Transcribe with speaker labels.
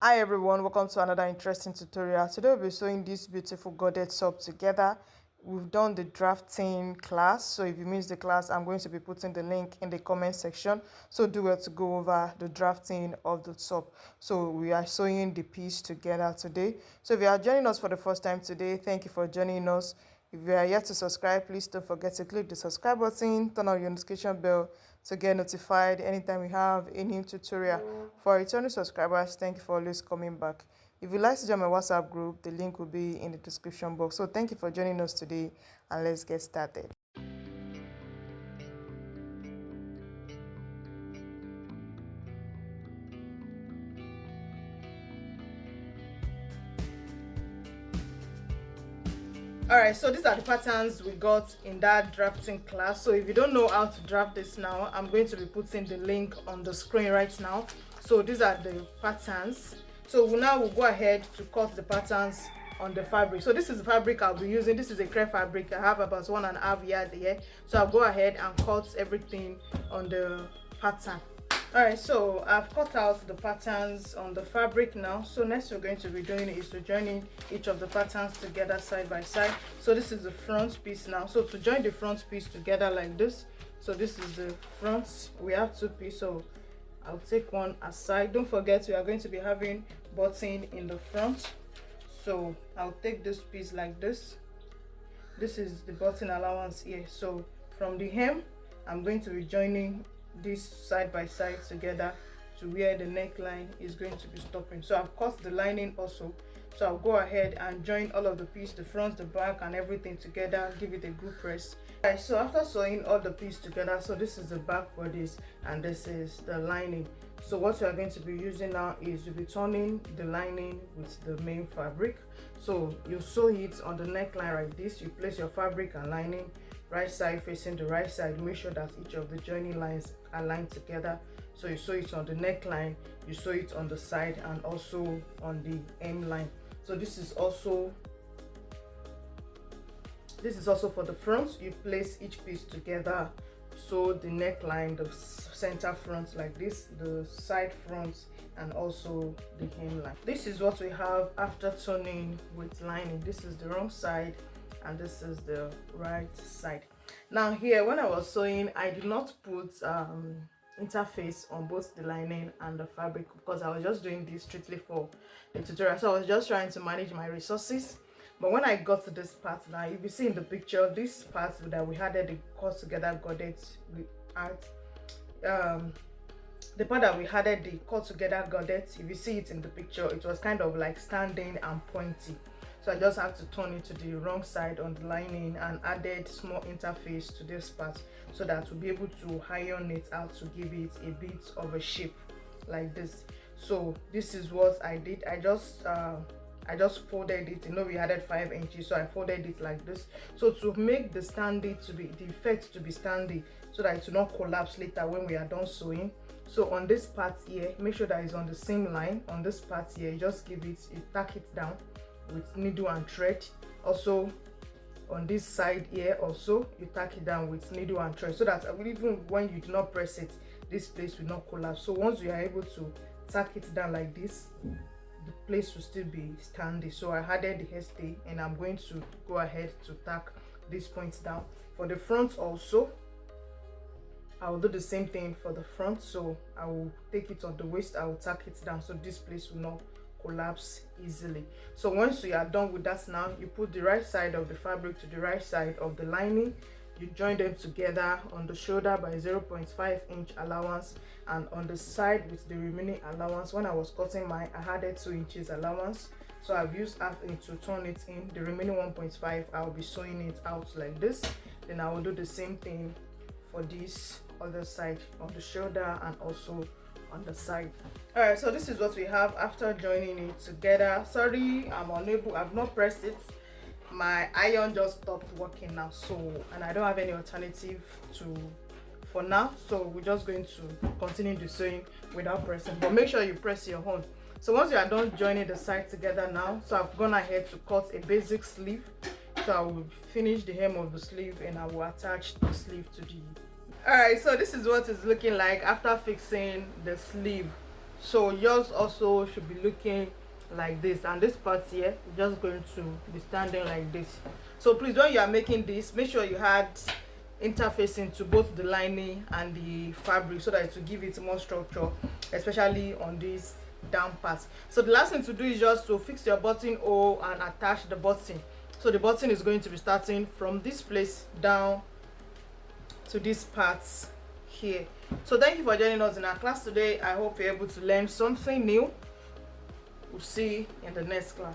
Speaker 1: Hi everyone, welcome to another interesting tutorial. Today we'll be sewing this beautiful godet top together. We've done the drafting class, so if you missed the class, I'm going to be putting the link in the comment section, so do well to go over the drafting of the top. So we are sewing the piece together today. So if you are joining us for the first time today, thank you for joining us. If you are yet to subscribe, please don't forget to click the subscribe button, turn on your notification bell to get notified anytime we have a new tutorial. For returning subscribers, thank you for always coming back. If you'd like to join my WhatsApp group, the link will be in the description box. So thank you for joining us today, and let's get started. Alright, so these are the patterns we got in that drafting class. So if you don't know how to draft this now, I'm going to be putting the link on the screen right now. So these are the patterns. So we'll go ahead to cut the patterns on the fabric. So this is the fabric I'll be using. This is a crepe fabric. I have about 1.5 yards here. So I'll go ahead and cut everything on the pattern. Alright, so I've cut out the patterns on the fabric now. So next we're going to be doing is to joining each of the patterns together side by side. So this is the front piece now. So to join the front piece together like this, so this is the front. We have two pieces, so I'll take one aside. Don't forget we are going to be having button in the front, so I'll take this piece like this. This is the button allowance here. So from the hem, I'm going to be joining this side by side together to where the neckline is going to be stopping. So I've cut the lining also, so I'll go ahead and join all of the piece, the front, the back, and everything together, give it a good press. Alright, so after sewing all the piece together, so this is the back bodice and this is the lining. So what we are going to be using now is you'll be turning the lining with the main fabric. So you sew it on the neckline like this. You place your fabric and lining right side facing the right side. Make sure that each of the joining lines are lined together. So you sew it on the neckline, you sew it on the side, and also on the hem line. So this is also for the front. You place each piece together, sew the neckline, the center front like this, the side front, and also the hemline. This is what we have after turning with lining. This is the wrong side and this is the right side. Now here, when I was sewing, I did not put interface on both the lining and the fabric because I was just doing this strictly for the tutorial. So I was just trying to manage my resources. But when I got to this part now, if you see in the picture, this part that we had the cut together godet, we had the part that we had the cut together godet, if you see it in the picture, it was kind of like standing and pointy. So I just had to turn it to the wrong side on the lining and added small interface to this part so that we'll be able to iron it out to give it a bit of a shape like this. So this is what I did. I just folded it. You know, we added 5 inches, so I folded it like this. So to make the effect to be standing, so that it will not collapse later when we are done sewing. So on this part here, make sure that it's on the same line. On this part here, you just you tack it down with needle and thread. Also on this side here, also you tack it down with needle and thread, so that even when you do not press it, this place will not collapse. So once you are able to tack it down like this, the place will still be standing. So I added the hairstay and I'm going to go ahead to tack these points down. For the front also, I will do the same thing for the front. So I will take it on the waist, I will tack it down so this place will not collapse easily. So once you are done with that, now you put the right side of the fabric to the right side of the lining. You join them together on the shoulder by 0.5 inch allowance, and on the side with the remaining allowance. When I was cutting mine, I added 2 inches allowance, so I've used half inch to turn it in. The remaining 1.5, I'll be sewing it out like this. Then I will do the same thing for this other side on the shoulder and also on the side. Alright, so this is what we have after joining it together. Sorry, I've not pressed it. My iron just stopped working now, so, and I don't have any alternative for now, so we're just going to continue the sewing without pressing, but make sure you press your own. So once you are done joining the side together now, so I've gone ahead to cut a basic sleeve. So I will finish the hem of the sleeve and I will attach the sleeve to the. Alright, so this is what it's looking like after fixing the sleeve. So yours also should be looking like this, and this part here is just going to be standing like this. So please, when you are making this, make sure you had interfacing to both the lining and the fabric so that it will give it more structure, especially on this down part. So the last thing to do is just to fix your buttonhole and attach the button. So the button is going to be starting from this place down to these parts here. So thank you for joining us in our class today. I hope you're able to learn something new. We'll see you in the next class.